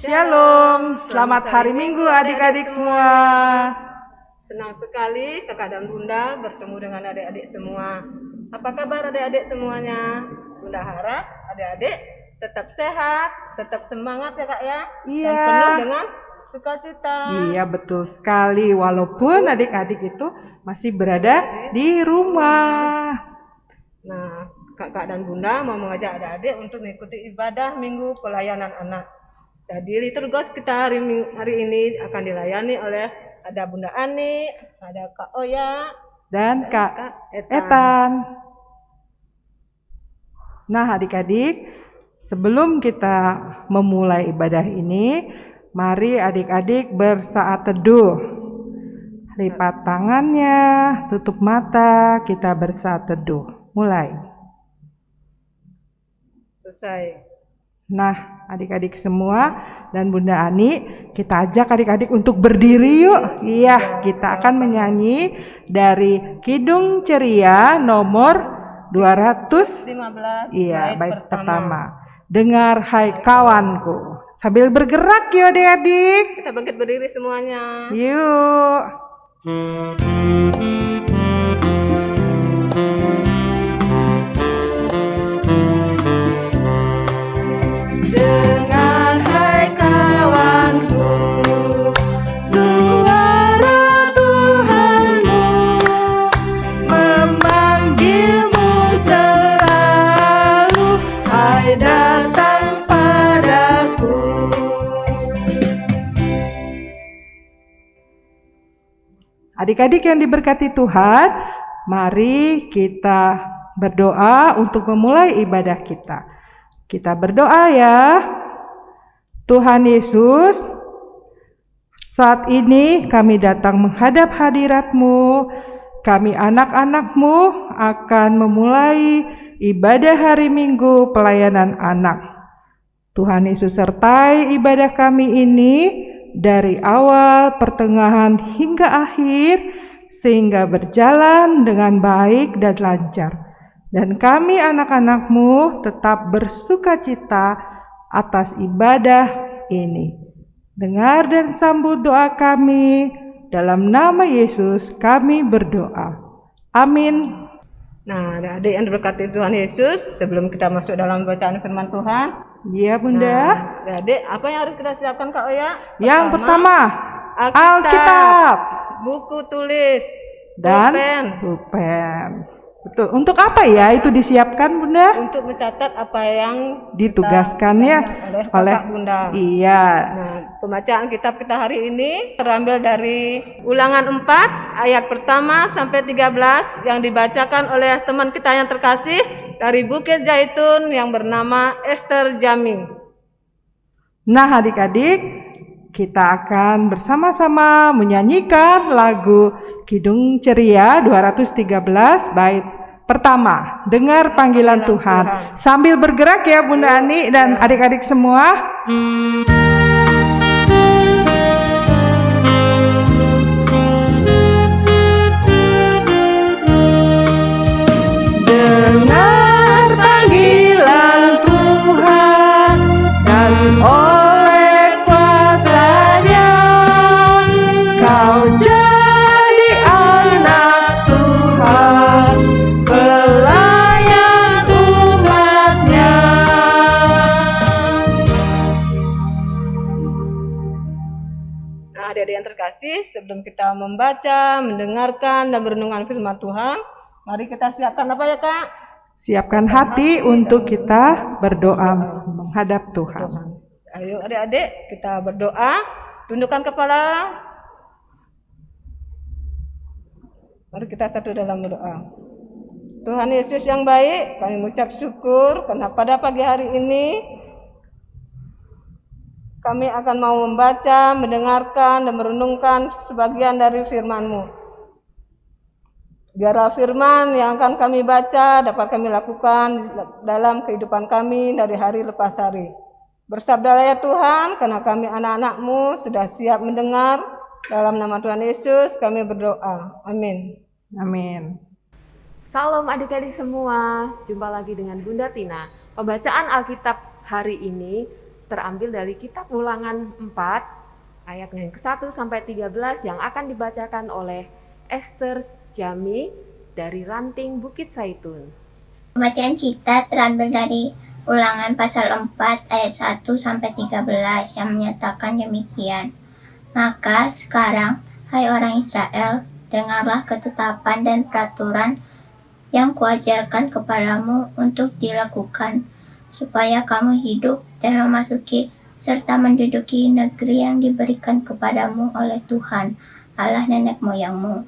Shalom, selamat hari Minggu adik-adik semua. Senang sekali kakak dan bunda bertemu dengan adik-adik semua. Apa kabar adik-adik semuanya? Bunda harap adik-adik tetap sehat, tetap semangat ya kak ya. Iya. Dan penuh dengan sukacita. Iya betul sekali, walaupun adik-adik itu masih berada di rumah. Nah, kakak dan bunda mau mengajak adik-adik untuk mengikuti ibadah Minggu Pelayanan Anak. Jadi liturgos kita hari ini akan dilayani oleh ada Bunda Ani, ada Kak Oya, Dan Kak Etan. Nah adik-adik, sebelum kita memulai ibadah ini, mari adik-adik bersaat teduh. Lipat tangannya, tutup mata, kita bersaat teduh. Mulai. Selesai. Nah, adik-adik semua dan Bunda Ani, kita ajak adik-adik untuk berdiri yuk. Iya, kita akan menyanyi dari Kidung Ceria nomor 215. Iya, bait pertama. Dengar hai kawanku. Sambil bergerak yuk adik-adik. Kita bangkit berdiri semuanya. Yuk. Dengar hai kawanku, suara Tuhanmu memanggilmu selalu, hai datang padaku. Adik-adik yang diberkati Tuhan, mari kita berdoa untuk memulai ibadah kita. Kita berdoa ya. Tuhan Yesus, saat ini kami datang menghadap hadirat-Mu. Kami anak-anak-Mu akan memulai ibadah hari Minggu Pelayanan Anak. Tuhan Yesus sertai ibadah kami ini dari awal, pertengahan hingga akhir, sehingga berjalan dengan baik dan lancar. Dan kami anak-anak-Mu tetap bersukacita atas ibadah ini. Dengar dan sambut doa kami. Dalam nama Yesus kami berdoa. Amin. Nah, adik-adik yang diberkati Tuhan Yesus, sebelum kita masuk dalam bacaan firman Tuhan. Iya Bunda. Nah, adik, apa yang harus kita siapkan Kak Oya? Yang pertama, Alkitab, buku tulis, dan pulpen. Betul. Untuk apa ya itu disiapkan Bunda? Untuk mencatat apa yang ditugaskannya oleh Bunda. Iya. Nah, pembacaan kitab kita hari ini terambil dari Ulangan 4 ayat pertama sampai 13 yang dibacakan oleh teman kita yang terkasih dari Bukit Zaitun yang bernama Esther Jami. Nah, adik-adik, kita akan bersama-sama menyanyikan lagu Kidung Ceria 213 bait pertama, dengar panggilan Tuhan. Sambil bergerak ya Bunda Ani dan adik-adik semua. Dengar panggilan Tuhan dan oleh kuasa-Nya kau jadi anak Tuhan, pelayan umat-Nya. Nah, adik-adik yang terkasih, sebelum kita membaca, mendengarkan, dan merenungkan firman Tuhan, mari kita siapkan apa ya Kak? Siapkan hati untuk kita berdoa menghadap Tuhan. Ayo adik-adik kita berdoa, tundukkan kepala. Mari kita satu dalam berdoa. Tuhan Yesus yang baik, kami mengucap syukur karena pada pagi hari ini kami akan mau membaca, mendengarkan, dan merenungkan sebagian dari firman-Mu. Biarlah firman yang akan kami baca dapat kami lakukan dalam kehidupan kami dari hari lepas hari. Bersabdalah ya Tuhan, karena kami anak-anak-Mu sudah siap mendengar. Dalam nama Tuhan Yesus kami berdoa. Amin. Amin. Salam adik-adik semua, jumpa lagi dengan Bunda Tina. Pembacaan Alkitab hari ini terambil dari kitab Ulangan 4 ayat yang ke-1 sampai 13 yang akan dibacakan oleh Esther Jami dari Ranting Bukit Saitun. Pembacaan kita terambil dari Ulangan pasal 4 ayat 1 sampai 13 yang menyatakan demikian. Maka sekarang, hai orang Israel, dengarlah ketetapan dan peraturan yang kuajarkan kepadamu untuk dilakukan, supaya kamu hidup dan memasuki serta menduduki negeri yang diberikan kepadamu oleh Tuhan, Allah nenek moyangmu.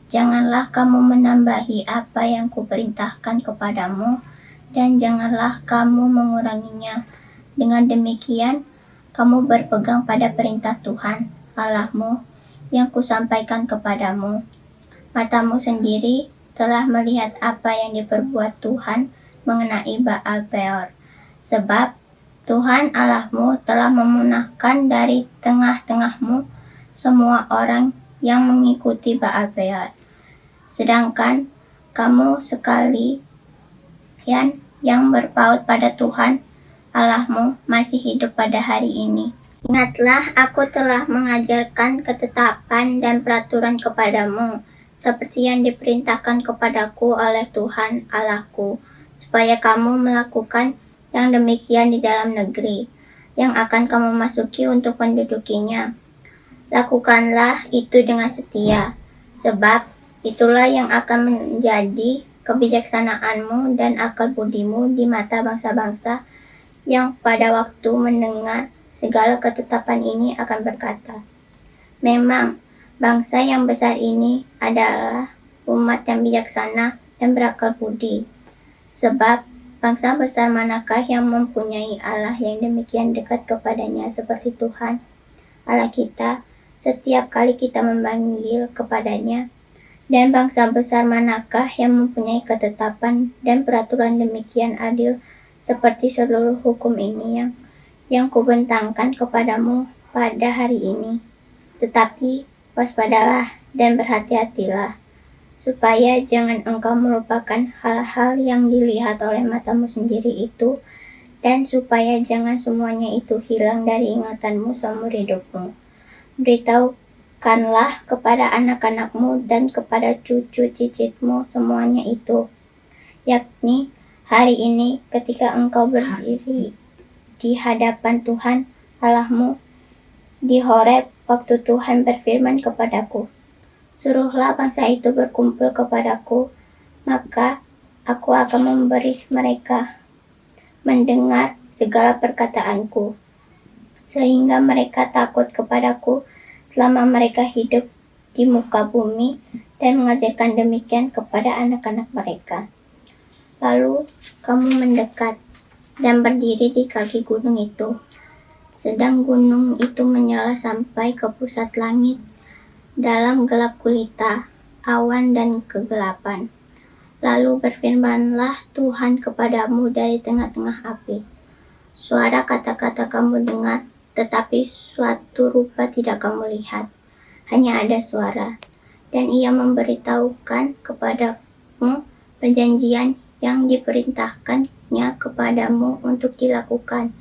Janganlah kamu menambahi apa yang kuperintahkan kepadamu, dan janganlah kamu menguranginya. Dengan demikian, kamu berpegang pada perintah Tuhan, Allahmu, yang kusampaikan kepadamu. Matamu sendiri telah melihat apa yang diperbuat Tuhan mengenai Baal Peor. Sebab Tuhan Allahmu telah memunahkan dari tengah-tengahmu semua orang yang mengikuti Baal Peor. Sedangkan kamu sekalian yang berpaut pada Tuhan Allahmu masih hidup pada hari ini. Ingatlah, aku telah mengajarkan ketetapan dan peraturan kepadamu, seperti yang diperintahkan kepadaku oleh Tuhan Allahku, supaya kamu melakukan yang demikian di dalam negeri yang akan kamu masuki untuk mendudukinya. Lakukanlah itu dengan setia, sebab itulah yang akan menjadi kebijaksanaanmu dan akal budimu di mata bangsa-bangsa yang pada waktu mendengar segala ketetapan ini akan berkata, memang bangsa yang besar ini adalah umat yang bijaksana dan berakal budi. Sebab bangsa besar manakah yang mempunyai Allah yang demikian dekat kepadanya seperti Tuhan Allah kita setiap kali kita memanggil kepadanya? Dan bangsa besar manakah yang mempunyai ketetapan dan peraturan demikian adil seperti seluruh hukum ini yang kubentangkan kepadamu pada hari ini? Tetapi waspadalah dan berhati-hatilah, supaya jangan engkau melupakan hal-hal yang dilihat oleh matamu sendiri itu, dan supaya jangan semuanya itu hilang dari ingatanmu seumur hidupmu. Beritahukanlah kepada anak-anakmu dan kepada cucu cicitmu semuanya itu, yakni hari ini ketika engkau berdiri di hadapan Tuhan Allahmu di Horeb, waktu Tuhan berfirman kepadaku, suruhlah bangsa itu berkumpul kepadaku, maka aku akan memberi mereka mendengar segala perkataanku, sehingga mereka takut kepadaku selama mereka hidup di muka bumi, dan mengajarkan demikian kepada anak-anak mereka. Lalu kamu mendekat dan berdiri di kaki gunung itu, sedang gunung itu menyala sampai ke pusat langit dalam gelap gulita, awan dan kegelapan. Lalu berfirmanlah Tuhan kepadamu dari tengah-tengah api. Suara kata-kata kamu dengar, tetapi suatu rupa tidak kamu lihat. Hanya ada suara. Dan ia memberitahukan kepadamu perjanjian yang diperintahkannya kepadamu untuk dilakukan,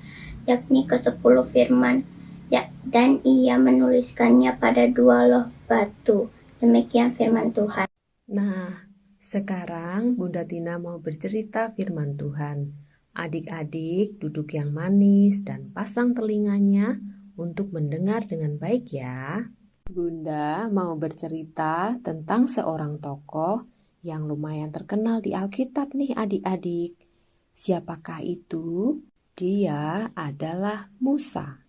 yakni ke-10 firman, dan ia menuliskannya pada 2 loh batu. Demikian firman Tuhan. Nah, sekarang Bunda Tina mau bercerita firman Tuhan. Adik-adik duduk yang manis dan pasang telinganya untuk mendengar dengan baik ya. Bunda mau bercerita tentang seorang tokoh yang lumayan terkenal di Alkitab nih adik-adik. Siapakah itu? Dia adalah Musa.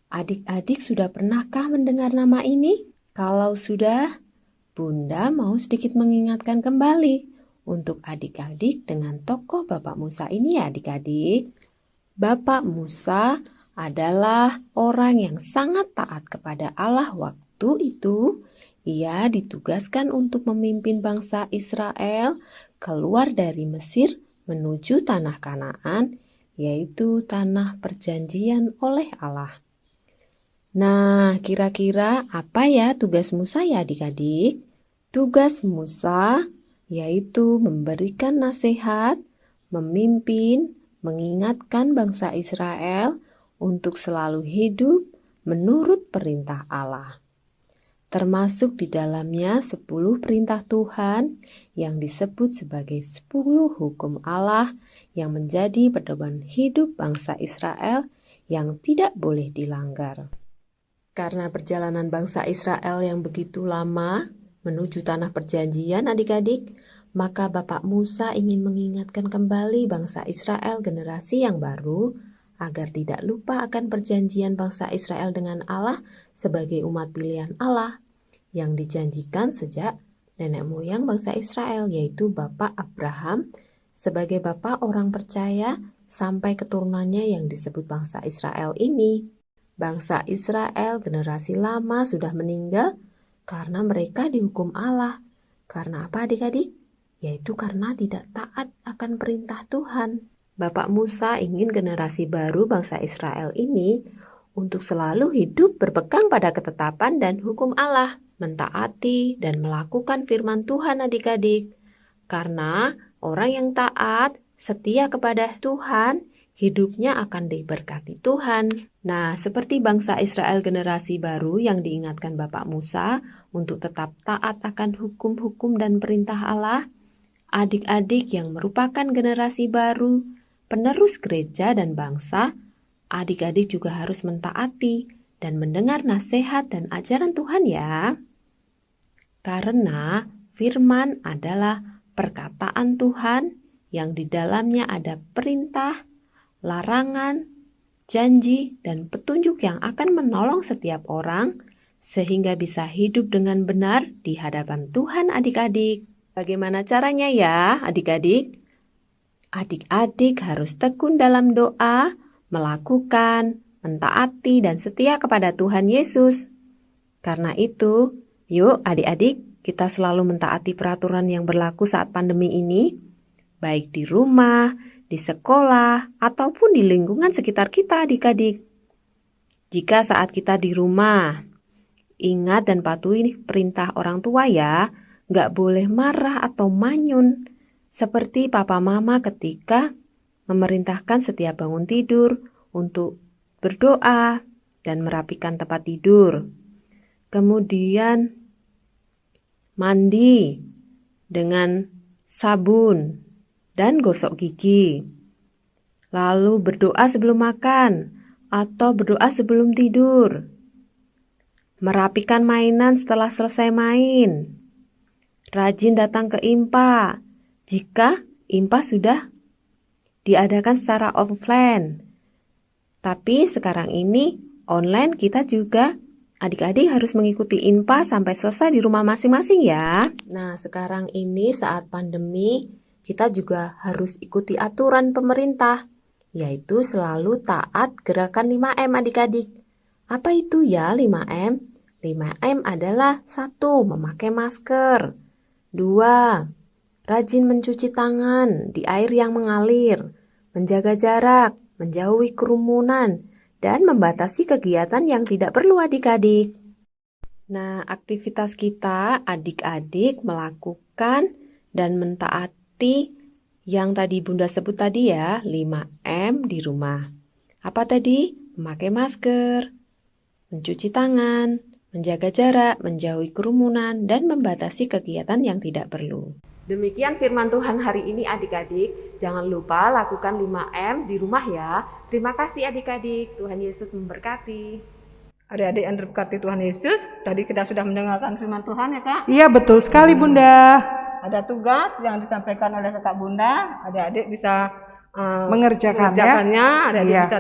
Adik-adik sudah pernahkah mendengar nama ini? Kalau sudah, Bunda mau sedikit mengingatkan kembali untuk adik-adik dengan tokoh Bapak Musa ini ya adik-adik. Bapak Musa adalah orang yang sangat taat kepada Allah waktu itu. Ia ditugaskan untuk memimpin bangsa Israel keluar dari Mesir menuju tanah Kanaan, yaitu tanah perjanjian oleh Allah. Nah, kira-kira apa ya tugas Musa ya adik-adik? Tugas Musa yaitu memberikan nasihat, memimpin, mengingatkan bangsa Israel untuk selalu hidup menurut perintah Allah. Termasuk di dalamnya 10 perintah Tuhan yang disebut sebagai 10 hukum Allah yang menjadi pedoman hidup bangsa Israel yang tidak boleh dilanggar. Karena perjalanan bangsa Israel yang begitu lama menuju tanah perjanjian adik-adik, maka Bapak Musa ingin mengingatkan kembali bangsa Israel generasi yang baru agar tidak lupa akan perjanjian bangsa Israel dengan Allah sebagai umat pilihan Allah yang dijanjikan sejak nenek moyang bangsa Israel, yaitu Bapak Abraham sebagai bapak orang percaya sampai keturunannya yang disebut bangsa Israel ini. Bangsa Israel generasi lama sudah meninggal karena mereka dihukum Allah. Karena apa adik-adik? Yaitu karena tidak taat akan perintah Tuhan. Bapak Musa ingin generasi baru bangsa Israel ini untuk selalu hidup berpegang pada ketetapan dan hukum Allah, mentaati dan melakukan firman Tuhan adik-adik. Karena orang yang taat, setia kepada Tuhan, hidupnya akan diberkati Tuhan. Nah, seperti bangsa Israel generasi baru yang diingatkan Bapak Musa untuk tetap taat akan hukum-hukum dan perintah Allah, adik-adik yang merupakan generasi baru, penerus gereja dan bangsa, adik-adik juga harus mentaati dan mendengar nasihat dan ajaran Tuhan ya. Karena firman adalah perkataan Tuhan yang di dalamnya ada perintah, larangan, janji, dan petunjuk yang akan menolong setiap orang sehingga bisa hidup dengan benar di hadapan Tuhan adik-adik. Bagaimana caranya ya adik-adik? Adik-adik harus tekun dalam doa, melakukan, mentaati, dan setia kepada Tuhan Yesus. Karena itu, yuk adik-adik kita selalu mentaati peraturan yang berlaku saat pandemi ini, baik di rumah, di sekolah, ataupun di lingkungan sekitar kita adik-adik. Jika saat kita di rumah, ingat dan patuhi perintah orang tua ya, nggak boleh marah atau manyun. Seperti papa mama ketika memerintahkan setiap bangun tidur untuk berdoa dan merapikan tempat tidur. Kemudian mandi dengan sabun dan gosok gigi. Lalu berdoa sebelum makan atau berdoa sebelum tidur. Merapikan mainan setelah selesai main. Rajin datang ke IMPA jika IMPA sudah diadakan secara offline. Tapi sekarang ini online kita juga adik-adik harus mengikuti IMPA sampai selesai di rumah masing-masing ya. Nah, sekarang ini saat pandemi kita juga harus ikuti aturan pemerintah, yaitu selalu taat gerakan 5M adik-adik. Apa itu ya 5M? 5M adalah 1. Memakai masker, 2. Rajin mencuci tangan di air yang mengalir, menjaga jarak, menjauhi kerumunan, dan membatasi kegiatan yang tidak perlu adik-adik. Nah, aktivitas kita adik-adik melakukan dan mentaati yang tadi Bunda sebut tadi ya, 5M di rumah. Apa tadi? Memakai masker, mencuci tangan, menjaga jarak, menjauhi kerumunan, dan membatasi kegiatan yang tidak perlu. Demikian firman Tuhan hari ini adik-adik. Jangan lupa lakukan 5M di rumah ya. Terima kasih adik-adik. Tuhan Yesus memberkati. Adik-adik yang diberkati Tuhan Yesus, tadi kita sudah mendengarkan firman Tuhan ya Kak. Iya, betul sekali Bunda. Ada tugas yang disampaikan oleh Kakak Bunda, adik-adik bisa Mengerjakannya. adik-adik Iya. bisa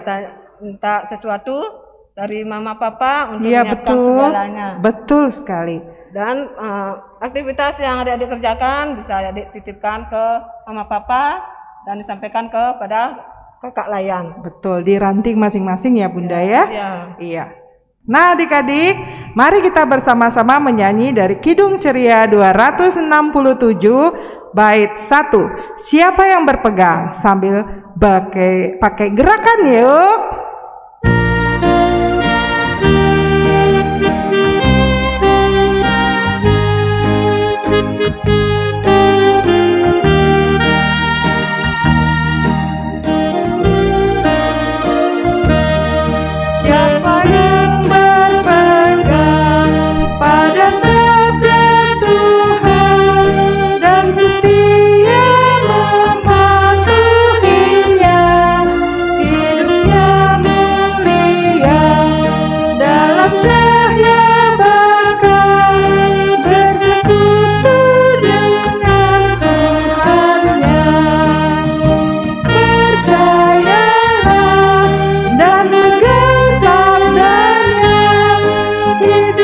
minta sesuatu dari Mama Papa untuk Iya, menyiapkan betul. segalanya. Betul sekali. Dan aktivitas yang adik-adik kerjakan bisa adik titipkan ke Mama Papa dan disampaikan kepada Kakak Layan. Betul, di ranting masing-masing ya Bunda ya. Ya. Iya. Nah adik-adik, mari kita bersama-sama menyanyi dari Kidung Ceria 267 bait 1. Siapa yang berpegang sambil pakai gerakan yuk.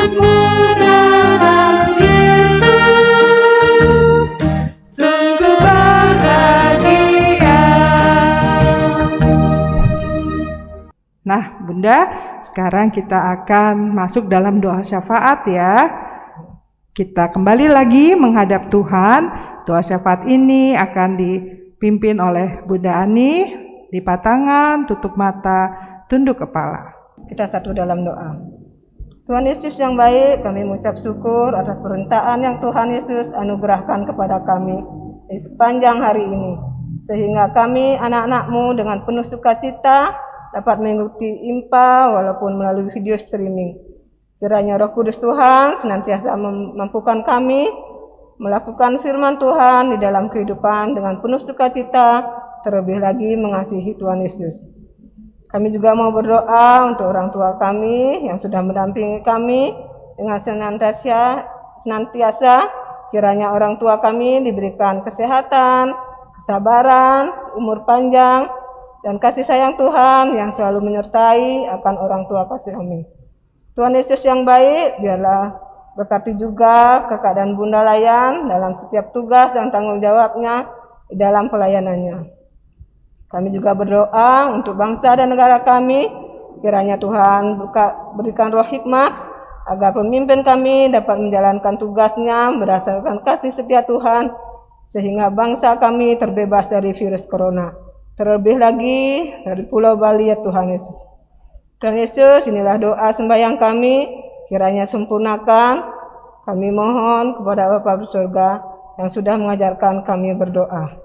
hidupmu dalam Yesus, sungguh bahagia. Nah, Bunda, sekarang kita akan masuk dalam doa syafaat ya. Kita kembali lagi menghadap Tuhan. Doa syafaat ini akan dipimpin oleh Bunda Ani. Lipat tangan, tutup mata, tunduk kepala. Kita satu dalam doa. Tuhan Yesus yang baik, kami mengucap syukur atas perintahan yang Tuhan Yesus anugerahkan kepada kami di sepanjang hari ini. Sehingga kami anak-anak-Mu dengan penuh sukacita dapat mengikuti IMPA walaupun melalui video streaming. Kiranya Roh Kudus Tuhan senantiasa memampukan kami melakukan firman Tuhan di dalam kehidupan dengan penuh sukacita, terlebih lagi mengasihi Tuhan Yesus. Kami juga mau berdoa untuk orang tua kami yang sudah mendampingi kami dengan senantiasa kiranya orang tua kami diberikan kesehatan, kesabaran, umur panjang, dan kasih sayang Tuhan yang selalu menyertai akan orang tua kasih kami. Tuhan Yesus yang baik, biarlah berkati juga kakak dan Bunda Layan dalam setiap tugas dan tanggung jawabnya di dalam pelayanannya. Kami juga berdoa untuk bangsa dan negara kami, kiranya Tuhan berikan roh hikmat agar pemimpin kami dapat menjalankan tugasnya berdasarkan kasih setia Tuhan, sehingga bangsa kami terbebas dari virus corona. Terlebih lagi dari Pulau Bali ya Tuhan Yesus. Tuhan Yesus, inilah doa sembahyang kami, kiranya sempurnakan. Kami mohon kepada Bapa di surga yang sudah mengajarkan kami berdoa.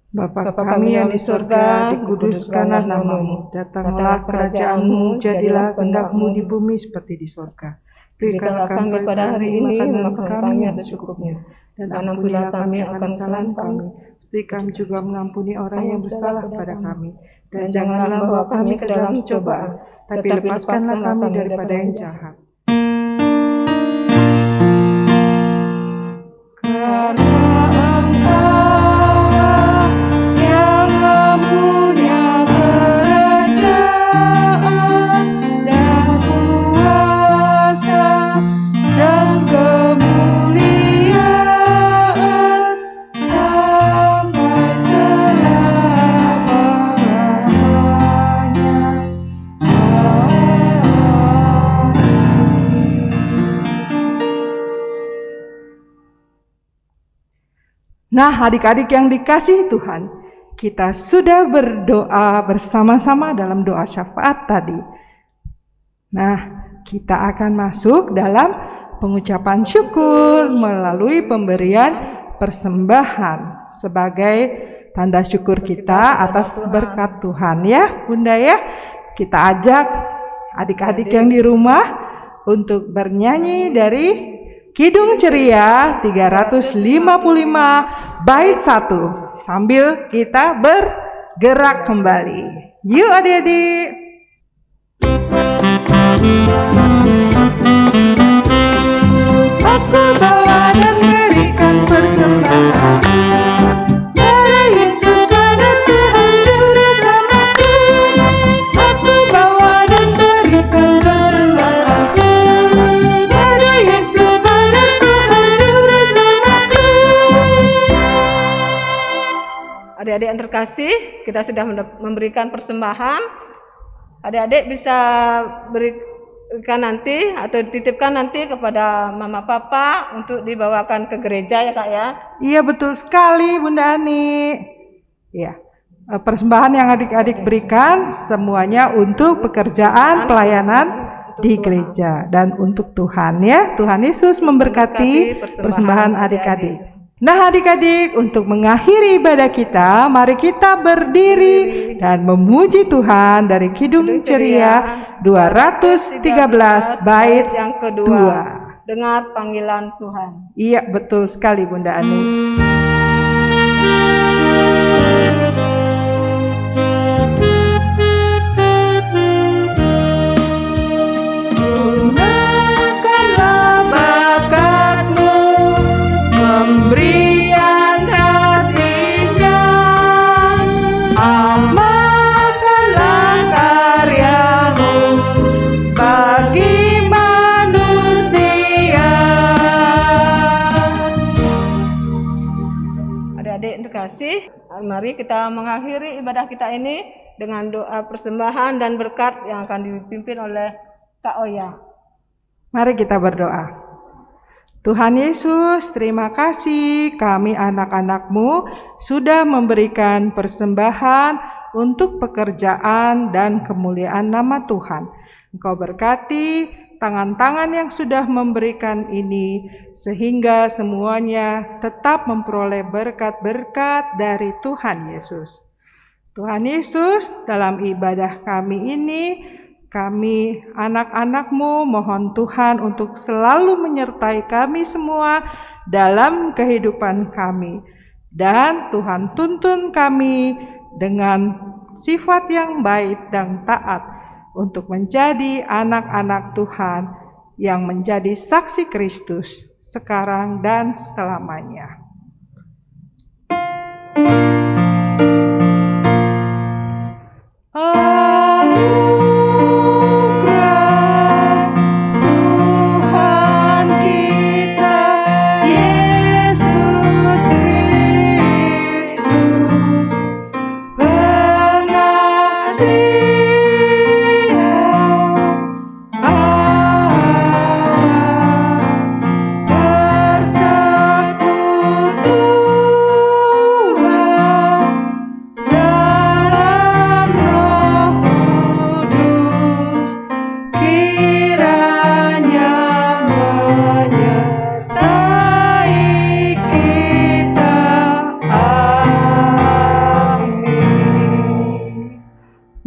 Bapa kami yang di surga, dikuduskanlah nama-Mu, datanglah kerajaan-Mu, jadilah kehendak-Mu di bumi seperti di surga. Berikanlah kami pada hari ini makanan kami yang secukupnya, dan ampunilah kami akan kesalahan kami, seperti kami juga mengampuni orang yang bersalah pada kami. Dan janganlah bawa kami ke dalam cobaan, tapi lepaskanlah kami daripada yang jahat. Nah, adik-adik yang dikasihi Tuhan, kita sudah berdoa bersama-sama dalam doa syafaat tadi. Nah, kita akan masuk dalam pengucapan syukur melalui pemberian persembahan sebagai tanda syukur kita atas berkat Tuhan ya, Bunda ya. Kita ajak adik-adik yang di rumah untuk bernyanyi dari Kidung Ceria 355 bait 1 sambil kita bergerak kembali. Yuk adik-adik. Aku bawa dan berikan persembahan dari Yesus pada Tuhan Juru Selamatku. Aku bawa dan berikan persembahan dari Yesus pada Tuhan Juru Selamatku. Adik-adik yang terkasih, kita sudah memberikan persembahan. Adik-adik bisa berikan nanti atau dititipkan nanti kepada mama papa untuk dibawakan ke gereja ya Kak ya. Iya betul sekali Bunda Ani. Ya, persembahan yang adik-adik berikan semuanya untuk pekerjaan pelayanan di gereja dan untuk Tuhan ya. Tuhan Yesus memberkati persembahan adik-adik. Nah adik-adik, untuk mengakhiri ibadah kita, mari kita berdiri dan memuji Tuhan dari Kidung Ceria 213 bait yang kedua. Dengar panggilan Tuhan. Iya betul sekali Bunda Ani. Pemberian kasih-Nya, amalkanlah karya-Mu bagi manusia. kasih. Mari kita mengakhiri ibadah kita ini dengan doa persembahan dan berkat yang akan dipimpin oleh Kak Oya. Mari kita berdoa. Tuhan Yesus, terima kasih kami anak-anak-Mu sudah memberikan persembahan untuk pekerjaan dan kemuliaan nama Tuhan. Engkau berkati tangan-tangan yang sudah memberikan ini, sehingga semuanya tetap memperoleh berkat-berkat dari Tuhan Yesus. Tuhan Yesus, dalam ibadah kami ini, kami anak-anak-Mu mohon Tuhan untuk selalu menyertai kami semua dalam kehidupan kami. Dan Tuhan tuntun kami dengan sifat yang baik dan taat untuk menjadi anak-anak Tuhan yang menjadi saksi Kristus sekarang dan selamanya.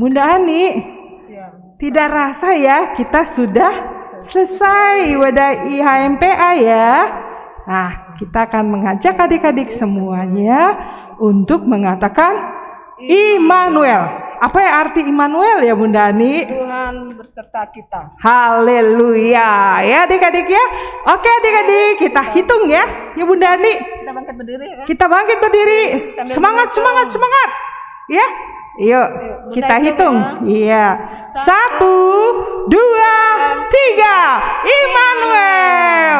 Bunda Ani, tidak rasa ya kita sudah selesai ibadah IHMPA ya. Nah, kita akan mengajak adik-adik semuanya untuk mengatakan Immanuel. Apa ya arti Immanuel ya Bunda Ani? Tuhan berserta kita. Haleluya ya adik-adik ya. Oke adik-adik, kita hitung ya. Ya Bunda Ani. Kita bangkit berdiri ya. Kita bangkit berdiri. Sambil Semangat. Ya. Yuk, kita hitung. Iya. 1, 2, 3. Immanuel.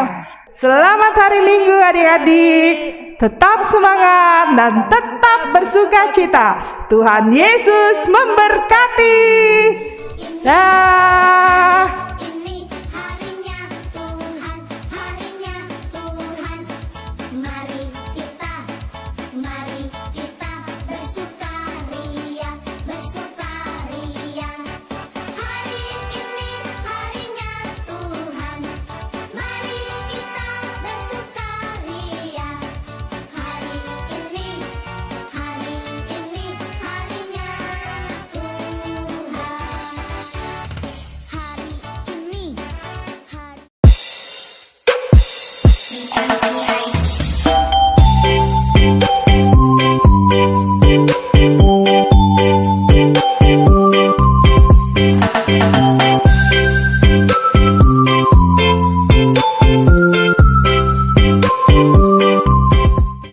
Selamat hari Minggu adik-adik. Tetap semangat dan tetap bersukacita. Tuhan Yesus memberkati. Dah.